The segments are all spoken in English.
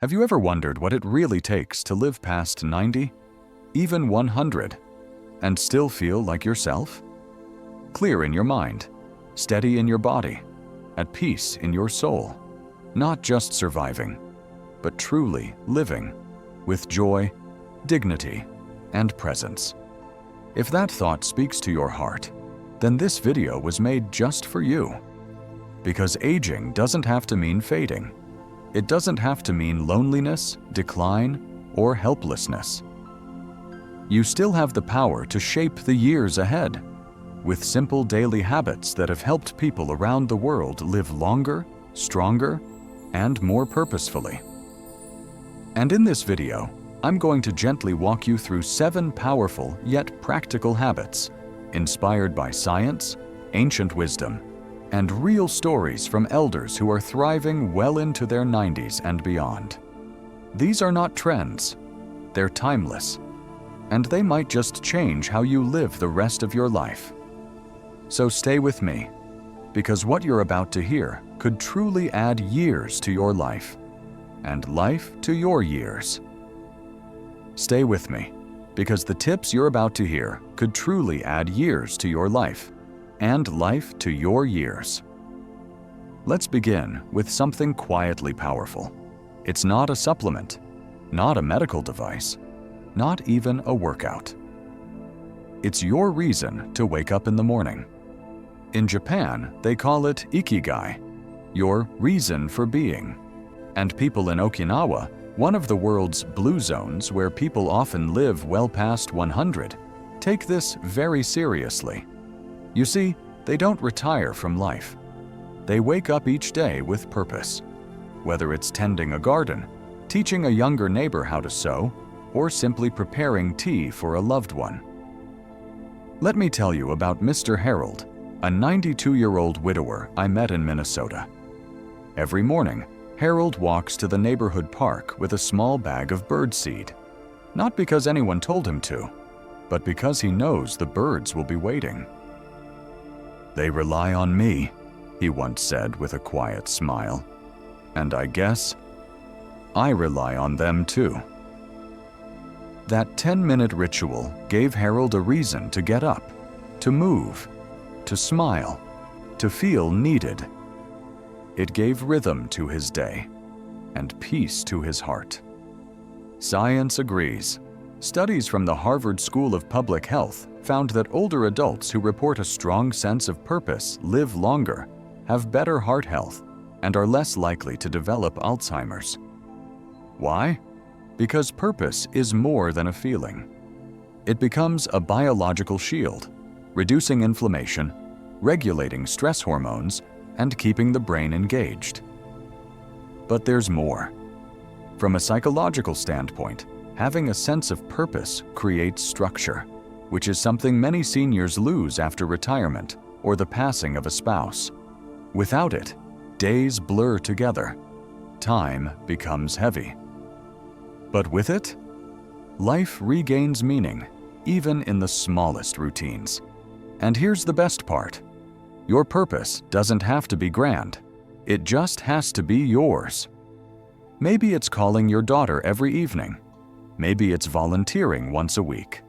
Have you ever wondered what it really takes to live past 90, even 100, and still feel like yourself? Clear in your mind, steady in your body, at peace in your soul, not just surviving, but truly living with joy, dignity, and presence. If that thought speaks to your heart, then this video was made just for you. Because aging doesn't have to mean fading. It doesn't have to mean loneliness, decline, or helplessness. You still have the power to shape the years ahead with simple daily habits that have helped people around the world live longer, stronger, and more purposefully. And in this video, I'm going to gently walk you through 7 powerful yet practical habits inspired by science, ancient wisdom, and real stories from elders who are thriving well into their 90s and beyond. These are not trends, they're timeless, and they might just change how you live the rest of your life. So stay with me, because what you're about to hear could truly add years to your life, and life to your years. Stay with me, because the tips you're about to hear could truly add years to your life, and life to your years. Let's begin with something quietly powerful. It's not a supplement, not a medical device, not even a workout. It's your reason to wake up in the morning. In Japan, they call it ikigai, your reason for being. And people in Okinawa, one of the world's blue zones where people often live well past 100, take this very seriously. You see, they don't retire from life. They wake up each day with purpose, whether it's tending a garden, teaching a younger neighbor how to sew, or simply preparing tea for a loved one. Let me tell you about Mr. Harold, a 92-year-old widower I met in Minnesota. Every morning, Harold walks to the neighborhood park with a small bag of birdseed, not because anyone told him to, but because he knows the birds will be waiting. "They rely on me," he once said with a quiet smile, "and I guess I rely on them too." That 10-minute ritual gave Harold a reason to get up, to move, to smile, to feel needed. It gave rhythm to his day and peace to his heart. Science agrees. Studies from the Harvard School of Public Health found that older adults who report a strong sense of purpose live longer, have better heart health, and are less likely to develop Alzheimer's. Why? Because purpose is more than a feeling. It becomes a biological shield, reducing inflammation, regulating stress hormones, and keeping the brain engaged. But there's more. From a psychological standpoint, having a sense of purpose creates structure, which is something many seniors lose after retirement or the passing of a spouse. Without it, days blur together. Time becomes heavy. But with it, life regains meaning, even in the smallest routines. And here's the best part. Your purpose doesn't have to be grand. It just has to be yours. Maybe it's calling your daughter every evening. Maybe it's volunteering once a week.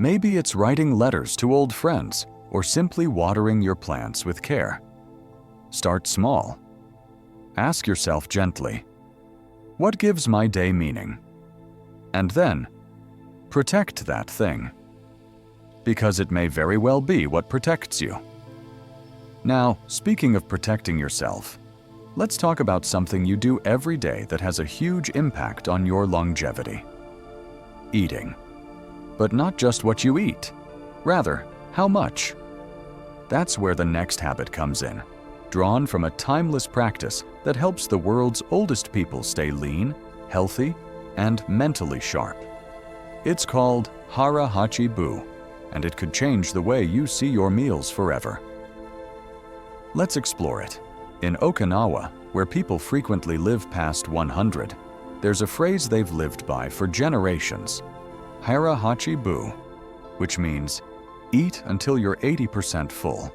Maybe it's writing letters to old friends or simply watering your plants with care. Start small. Ask yourself gently, what gives my day meaning? And then, protect that thing. Because it may very well be what protects you. Now, speaking of protecting yourself, let's talk about something you do every day that has a huge impact on your longevity. Eating. But not just what you eat. Rather, how much. That's where the next habit comes in, drawn from a timeless practice that helps the world's oldest people stay lean, healthy, and mentally sharp. It's called Hara Hachi Bu, and it could change the way you see your meals forever. Let's explore it. In Okinawa, where people frequently live past 100, there's a phrase they've lived by for generations, Hara Hachi Bu, which means eat until you're 80% full.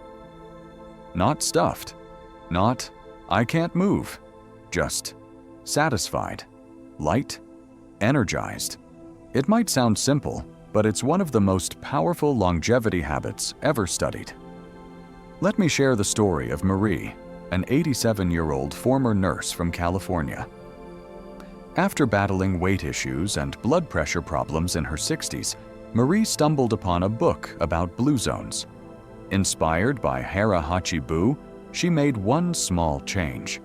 Not stuffed, not I can't move, just satisfied. light, energized. It might sound simple, but it's one of the most powerful longevity habits ever studied. Let me share the story of Marie, an 87-year-old former nurse from California. After battling weight issues and blood pressure problems in her 60s, Marie stumbled upon a book about blue zones. Inspired by Hara Hachi-Bu, she made one small change.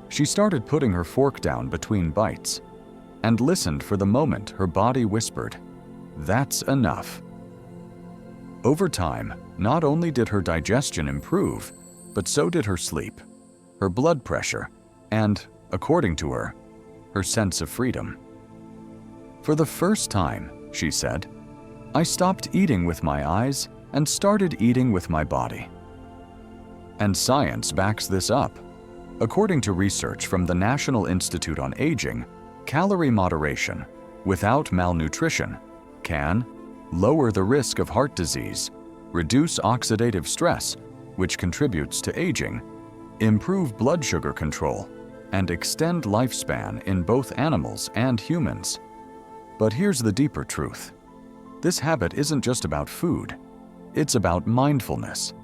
She started putting her fork down between bites and listened for the moment her body whispered, "That's enough." Over time, not only did her digestion improve, but so did her sleep, her blood pressure, and, according to her sense of freedom. "For the first time," she said, "I stopped eating with my eyes and started eating with my body." And science backs this up. According to research from the National Institute on Aging, calorie moderation without malnutrition can lower the risk of heart disease, reduce oxidative stress, which contributes to aging, improve blood sugar control, and extend lifespan in both animals and humans. But here's the deeper truth. This habit isn't just about food. It's about mindfulness.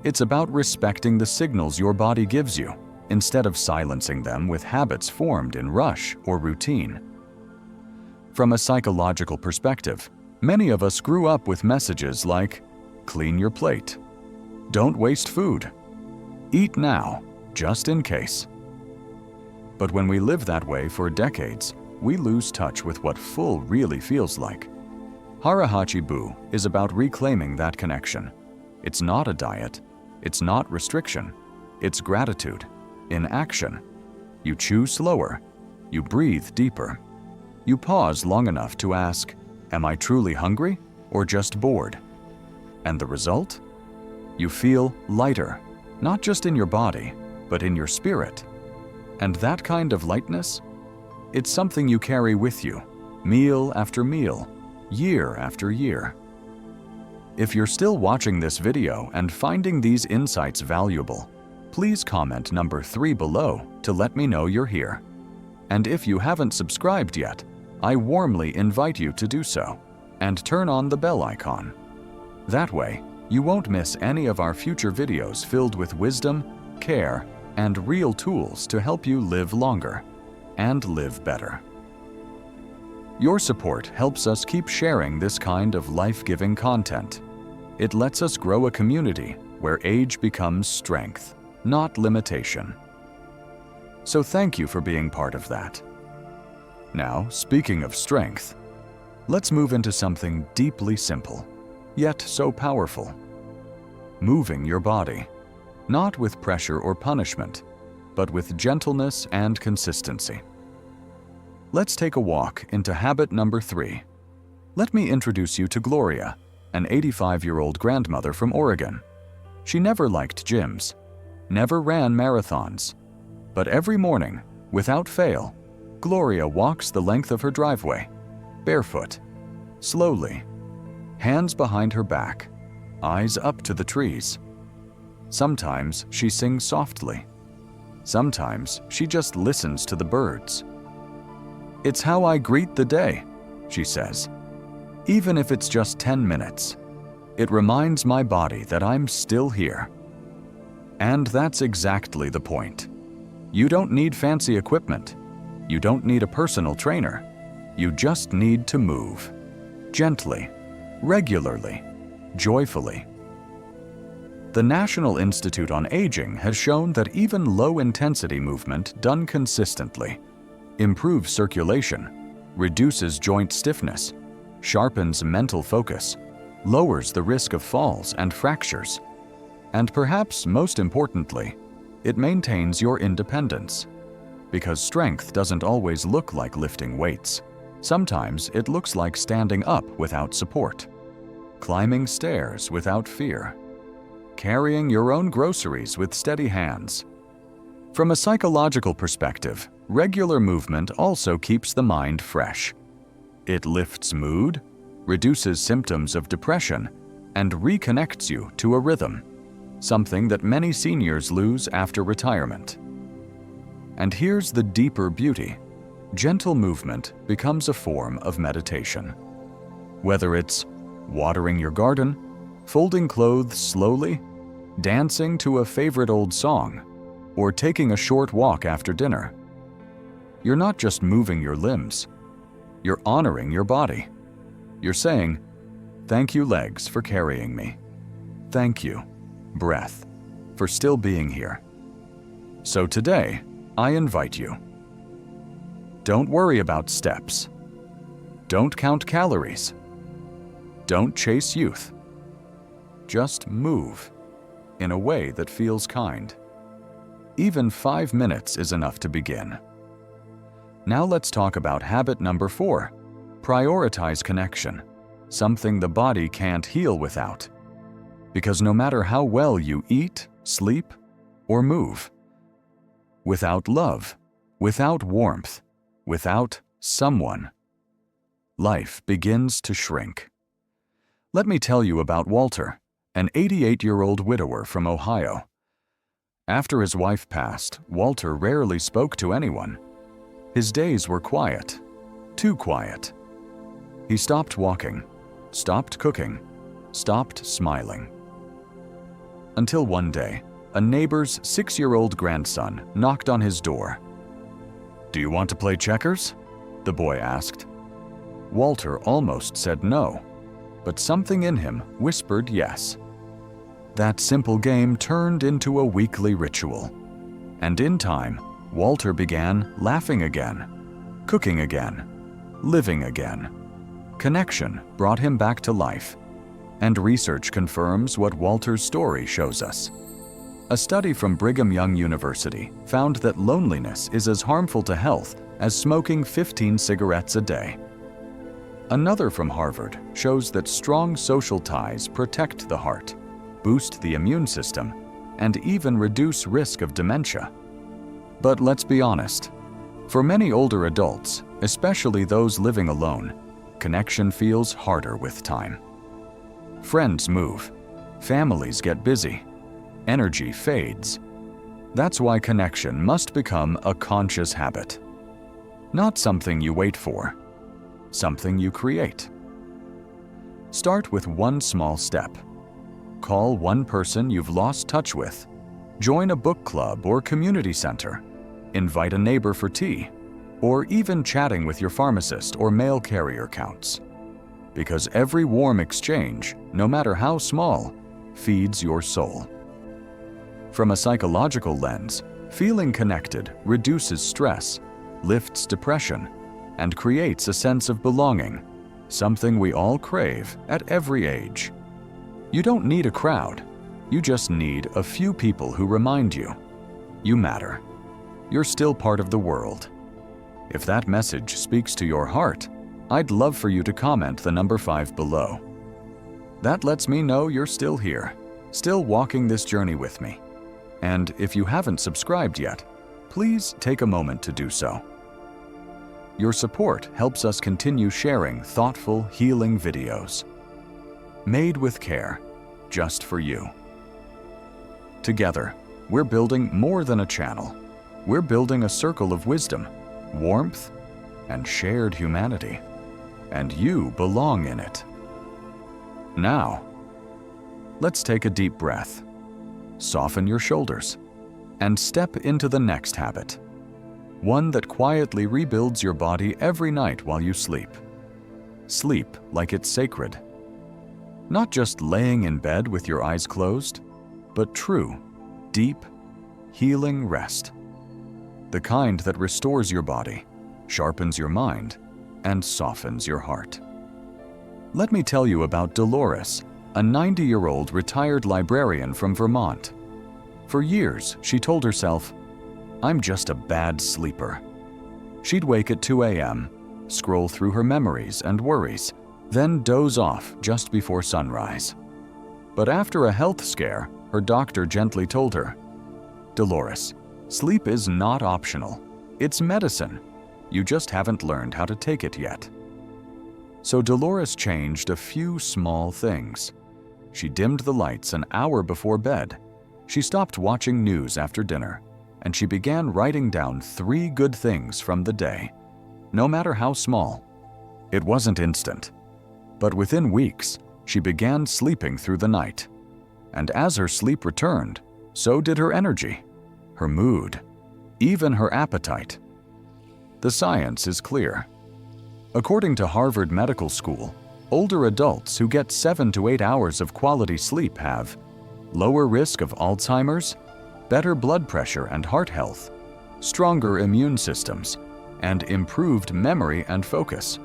It's about respecting the signals your body gives you, instead of silencing them with habits formed in rush or routine. From a psychological perspective, many of us grew up with messages like, "Clean your plate," "Don't waste food," "Eat now, just in case." But when we live that way for decades, we lose touch with what full really feels like. Hara Hachi-Bu is about reclaiming that connection. It's not a diet. It's not restriction. It's gratitude in action. You chew slower. You breathe deeper. You pause long enough to ask, "Am I truly hungry or just bored?" And the result? You feel lighter, not just in your body, but in your spirit. And that kind of lightness? It's something you carry with you, meal after meal, year after year. If you're still watching this video and finding these insights valuable, please comment number 3 below to let me know you're here. And if you haven't subscribed yet, I warmly invite you to do so and turn on the bell icon. That way, you won't miss any of our future videos filled with wisdom, care, and real tools to help you live longer and live better. Your support helps us keep sharing this kind of life-giving content. It lets us grow a community where age becomes strength, not limitation. So thank you for being part of that. Now, speaking of strength, let's move into something deeply simple, yet so powerful. Moving your body, not with pressure or punishment, but with gentleness and consistency. Let's take a walk into habit number 3. Let me introduce you to Gloria, an 85-year-old grandmother from Oregon. She never liked gyms, never ran marathons, but every morning, without fail, Gloria walks the length of her driveway, barefoot, slowly, hands behind her back, eyes up to the trees. Sometimes she sings softly. Sometimes she just listens to the birds. "It's how I greet the day," she says. "Even if it's just 10 minutes, it reminds my body that I'm still here." And that's exactly the point. You don't need fancy equipment. You don't need a personal trainer. You just need to move. Gently, regularly, joyfully. The National Institute on Aging has shown that even low-intensity movement done consistently improves circulation, reduces joint stiffness, sharpens mental focus, lowers the risk of falls and fractures, and perhaps most importantly, it maintains your independence. Because strength doesn't always look like lifting weights. Sometimes it looks like standing up without support, climbing stairs without fear, carrying your own groceries with steady hands. From a psychological perspective, regular movement also keeps the mind fresh. It lifts mood, reduces symptoms of depression, and reconnects you to a rhythm, something that many seniors lose after retirement. And here's the deeper beauty. gentle movement becomes a form of meditation. Whether it's watering your garden, folding clothes slowly, dancing to a favorite old song, or taking a short walk after dinner, you're not just moving your limbs, you're honoring your body. You're saying, "Thank you, legs, for carrying me. Thank you, breath, for still being here." So today, I invite you. Don't worry about steps. Don't count calories. Don't chase youth. Just move in a way that feels kind. Even 5 minutes is enough to begin. Now let's talk about habit number 4. Prioritize connection, something the body can't heal without. Because no matter how well you eat, sleep, or move, without love, without warmth, without someone, life begins to shrink. Let me tell you about Walter, an 88-year-old widower from Ohio. After his wife passed, Walter rarely spoke to anyone. His days were quiet, too quiet. He stopped walking, stopped cooking, stopped smiling. Until one day, a neighbor's 6-year-old grandson knocked on his door. "Do you want to play checkers?" the boy asked. Walter almost said no, but something in him whispered yes. That simple game turned into a weekly ritual. And in time, Walter began laughing again, cooking again, living again. Connection brought him back to life. And research confirms what Walter's story shows us. A study from Brigham Young University found that loneliness is as harmful to health as smoking 15 cigarettes a day. Another from Harvard shows that strong social ties protect the heart, boost the immune system, and even reduce risk of dementia. But let's be honest, for many older adults, especially those living alone, connection feels harder with time. Friends move, families get busy, energy fades. That's why connection must become a conscious habit. Not something you wait for, something you create. Start with one small step. Call one person you've lost touch with. Join a book club or community center. Invite a neighbor for tea, or even chatting with your pharmacist or mail carrier counts. Because every warm exchange, no matter how small, feeds your soul. From a psychological lens, feeling connected reduces stress, lifts depression, and creates a sense of belonging, something we all crave at every age. You don't need a crowd, you just need a few people who remind you, you matter. You're still part of the world. If that message speaks to your heart, I'd love for you to comment the number 5 below. That lets me know you're still here, still walking this journey with me. And if you haven't subscribed yet, please take a moment to do so. Your support helps us continue sharing thoughtful, healing videos. Made with care, just for you. Together, we're building more than a channel. We're building a circle of wisdom, warmth, and shared humanity. And you belong in it. Now, let's take a deep breath, soften your shoulders, and step into the next habit. One that quietly rebuilds your body every night while you sleep. Sleep like it's sacred. Not just laying in bed with your eyes closed, but true, deep, healing rest. The kind that restores your body, sharpens your mind, and softens your heart. Let me tell you about Dolores, a 90-year-old retired librarian from Vermont. For years, she told herself, "I'm just a bad sleeper." She'd wake at 2 a.m., scroll through her memories and worries, then doze off just before sunrise. But after a health scare, her doctor gently told her, "Dolores, sleep is not optional. It's medicine. You just haven't learned how to take it yet." So Dolores changed a few small things. She dimmed the lights an hour before bed. She stopped watching news after dinner, and she began writing down 3 good things from the day, no matter how small. It wasn't instant, but within weeks, she began sleeping through the night. And as her sleep returned, so did her energy, her mood, even her appetite. The science is clear. According to Harvard Medical School, older adults who get 7 to 8 hours of quality sleep have lower risk of Alzheimer's, better blood pressure and heart health, stronger immune systems, and improved memory and focus.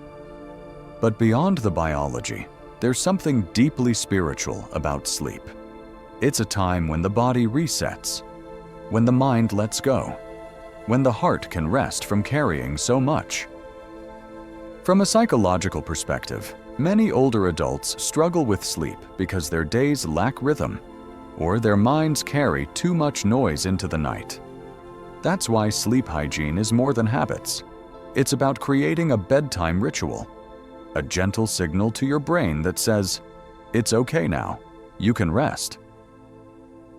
But beyond the biology, there's something deeply spiritual about sleep. It's a time when the body resets, when the mind lets go, when the heart can rest from carrying so much. From a psychological perspective, many older adults struggle with sleep because their days lack rhythm, or their minds carry too much noise into the night. That's why sleep hygiene is more than habits. It's about creating a bedtime ritual, a gentle signal to your brain that says, "It's okay now, you can rest."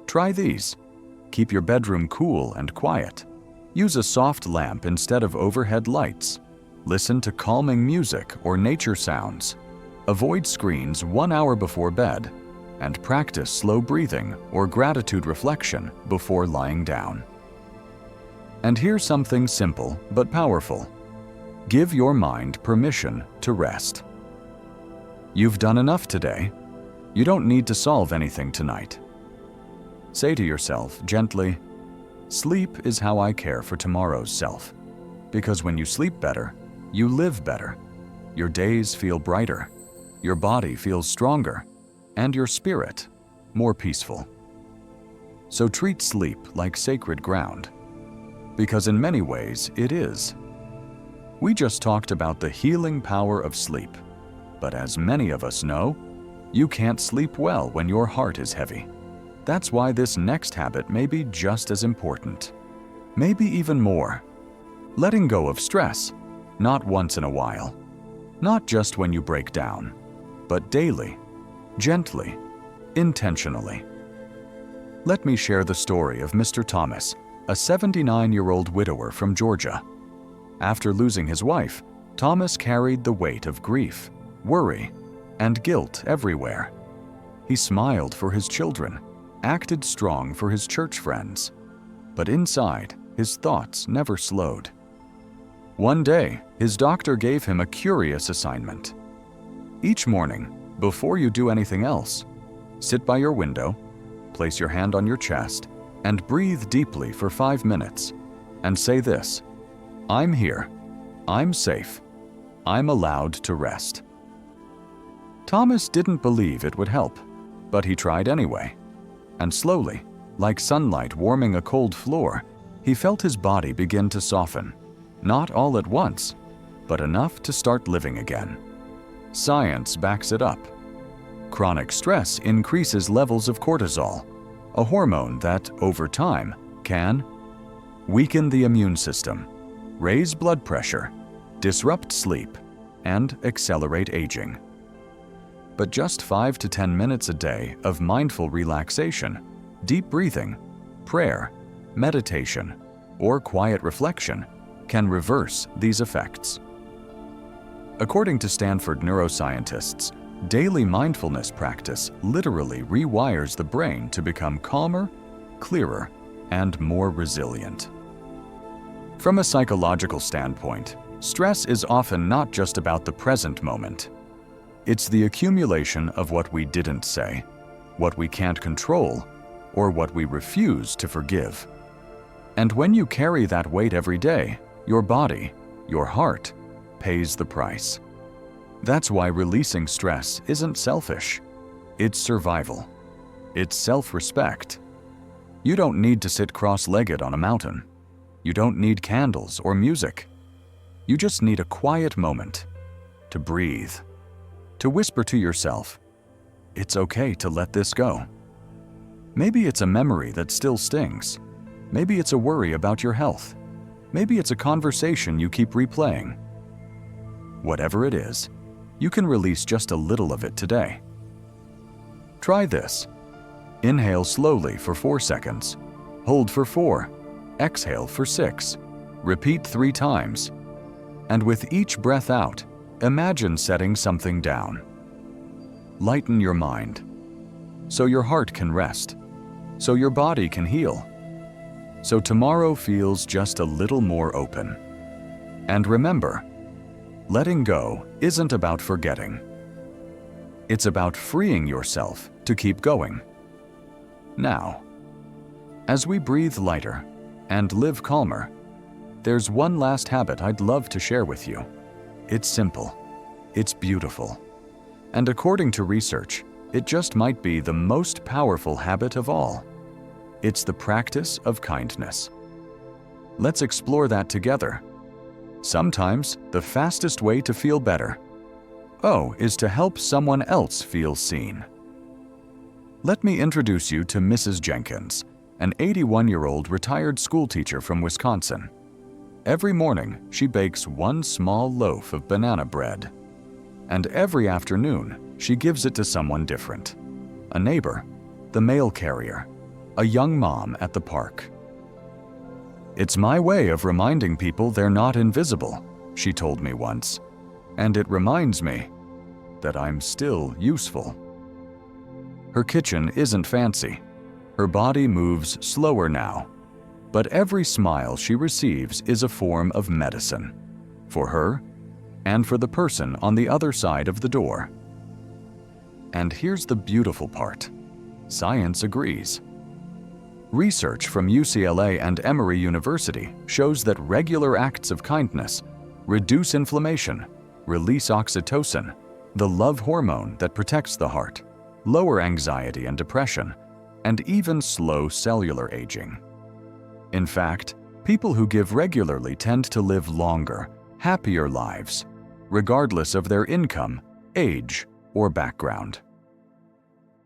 Try these. Keep your bedroom cool and quiet. Use a soft lamp instead of overhead lights. Listen to calming music or nature sounds. Avoid screens 1 hour before bed, and practice slow breathing or gratitude reflection before lying down. And here's something simple but powerful. Give your mind permission to rest. You've done enough today. You don't need to solve anything tonight. Say to yourself gently, "Sleep is how I care for tomorrow's self." Because when you sleep better, you live better. Your days feel brighter, your body feels stronger, and your spirit more peaceful. So treat sleep like sacred ground, because in many ways it is. We just talked about the healing power of sleep, but as many of us know, you can't sleep well when your heart is heavy. That's why this next habit may be just as important, maybe even more. Letting go of stress, not once in a while, not just when you break down, but daily, gently, intentionally. Let me share the story of Mr. Thomas, a 79-year-old widower from Georgia. After losing his wife, Thomas carried the weight of grief, worry, and guilt everywhere. He smiled for his children, acted strong for his church friends, but inside, his thoughts never slowed. One day, his doctor gave him a curious assignment. Each morning, before you do anything else, sit by your window, place your hand on your chest, and breathe deeply for 5 minutes, and say this: "I'm here, I'm safe, I'm allowed to rest." Thomas didn't believe it would help, but he tried anyway. And slowly, like sunlight warming a cold floor, he felt his body begin to soften. Not all at once, but enough to start living again. Science backs it up. Chronic stress increases levels of cortisol, a hormone that, over time, can weaken the immune system, raise blood pressure, disrupt sleep, and accelerate aging. But just 5 to 10 minutes a day of mindful relaxation, deep breathing, prayer, meditation, or quiet reflection can reverse these effects. According to Stanford neuroscientists, daily mindfulness practice literally rewires the brain to become calmer, clearer, and more resilient. From a psychological standpoint, stress is often not just about the present moment. It's the accumulation of what we didn't say, what we can't control, or what we refuse to forgive. And when you carry that weight every day, your body, your heart, pays the price. That's why releasing stress isn't selfish. It's survival. It's self-respect. You don't need to sit cross-legged on a mountain. You don't need candles or music. You just need a quiet moment to breathe, to whisper to yourself, "It's okay to let this go." Maybe it's a memory that still stings. Maybe it's a worry about your health. Maybe it's a conversation you keep replaying. Whatever it is, you can release just a little of it today. Try this. Inhale slowly for 4 seconds. Hold for 4. Exhale for 6. Repeat 3 times. And with each breath out, imagine setting something down. Lighten your mind, so your heart can rest, so your body can heal, so tomorrow feels just a little more open. And remember, letting go isn't about forgetting. It's about freeing yourself to keep going. Now, as we breathe lighter and live calmer, there's one last habit I'd love to share with you. It's simple, it's beautiful, and according to research, it just might be the most powerful habit of all. It's the practice of kindness. Let's explore that together. Sometimes the fastest way to feel better, is to help someone else feel seen. Let me introduce you to Mrs. Jenkins, an 81-year-old retired schoolteacher from Wisconsin. Every morning, she bakes one small loaf of banana bread. And every afternoon, she gives it to someone different. A neighbor, the mail carrier, a young mom at the park. "It's my way of reminding people they're not invisible," she told me once. "And it reminds me that I'm still useful." Her kitchen isn't fancy. Her body moves slower now. But every smile she receives is a form of medicine, for her and for the person on the other side of the door. And here's the beautiful part. Science agrees. Research from UCLA and Emory University shows that regular acts of kindness reduce inflammation, release oxytocin, the love hormone that protects the heart, lower anxiety and depression, and even slow cellular aging. In fact, people who give regularly tend to live longer, happier lives, regardless of their income, age, or background.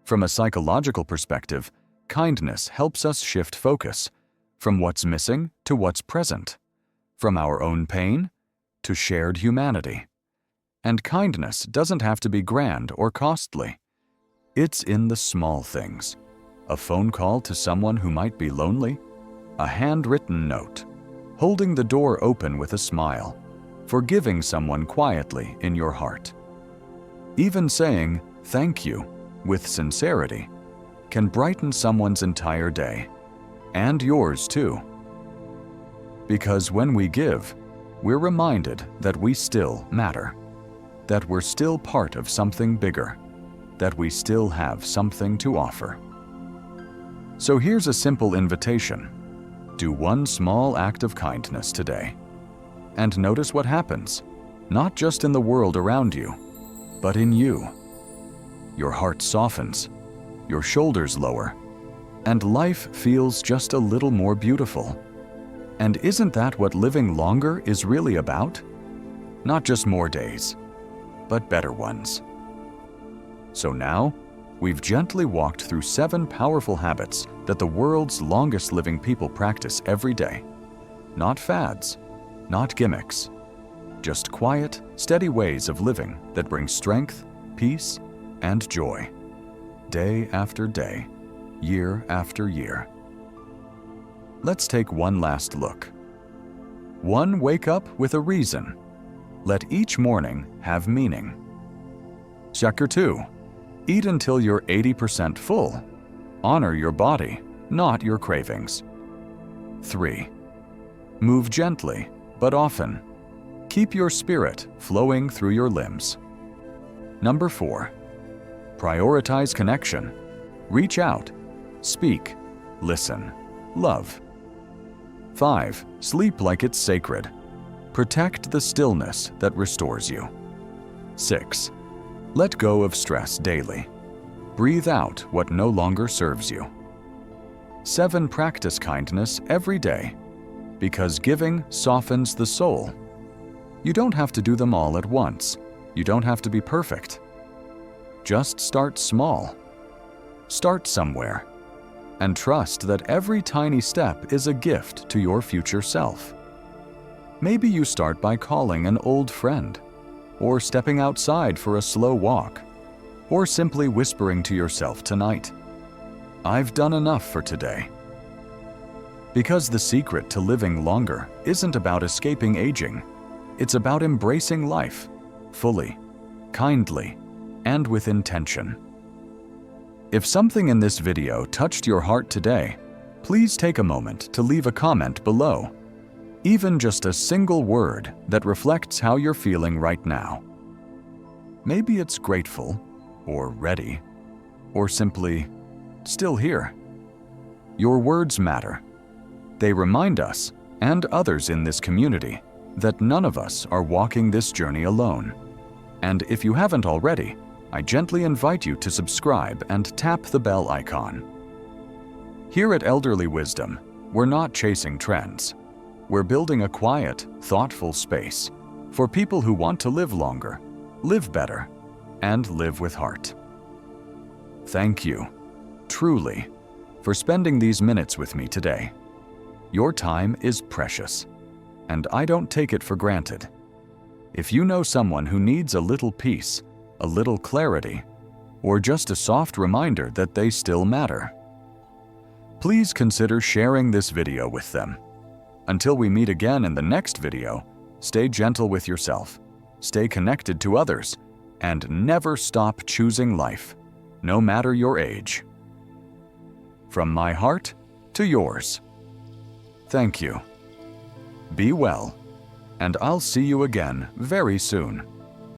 From a psychological perspective, kindness helps us shift focus from what's missing to what's present, from our own pain to shared humanity. And kindness doesn't have to be grand or costly. It's in the small things. A phone call to someone who might be lonely, a handwritten note, holding the door open with a smile, forgiving someone quietly in your heart. Even saying thank you with sincerity can brighten someone's entire day, and yours too. Because when we give, we're reminded that we still matter, that we're still part of something bigger, that we still have something to offer. So here's a simple invitation. Do one small act of kindness today, and notice what happens, not just in the world around you, but in you. Your heart softens, your shoulders lower, and life feels just a little more beautiful. And isn't that what living longer is really about? Not just more days, but better ones. So now, we've gently walked through 7 powerful habits that the world's longest living people practice every day. Not fads, not gimmicks, just quiet, steady ways of living that bring strength, peace, and joy, day after day, year after year. Let's take one last look. 1. Wake up with a reason. Let each morning have meaning. Chapter 2. Eat until you're 80% full. Honor your body, not your cravings. 3. Move gently, but often. Keep your spirit flowing through your limbs. Number 4. Prioritize connection. Reach out, speak, listen, love. 5. Sleep like it's sacred. Protect the stillness that restores you. 6. Let go of stress daily. Breathe out what no longer serves you. 7. Practice kindness every day, because giving softens the soul. You don't have to do them all at once. You don't have to be perfect. Just start small. Start somewhere, and trust that every tiny step is a gift to your future self. Maybe you start by calling an old friend, or stepping outside for a slow walk, or simply whispering to yourself tonight, "I've done enough for today." Because the secret to living longer isn't about escaping aging. It's about embracing life fully, kindly, and with intention. If something in this video touched your heart today, please take a moment to leave a comment below. Even just a single word that reflects how you're feeling right now. Maybe it's grateful, or ready, or simply still here. Your words matter. They remind us, and others in this community, that none of us are walking this journey alone. And if you haven't already, I gently invite you to subscribe and tap the bell icon. Here at Elderly Wisdom, we're not chasing trends. We're building a quiet, thoughtful space for people who want to live longer, live better, and live with heart. Thank you, truly, for spending these minutes with me today. Your time is precious, and I don't take it for granted. If you know someone who needs a little peace, a little clarity, or just a soft reminder that they still matter, please consider sharing this video with them. Until we meet again in the next video, stay gentle with yourself, stay connected to others, and never stop choosing life, no matter your age. From my heart to yours, thank you. Be well, and I'll see you again very soon.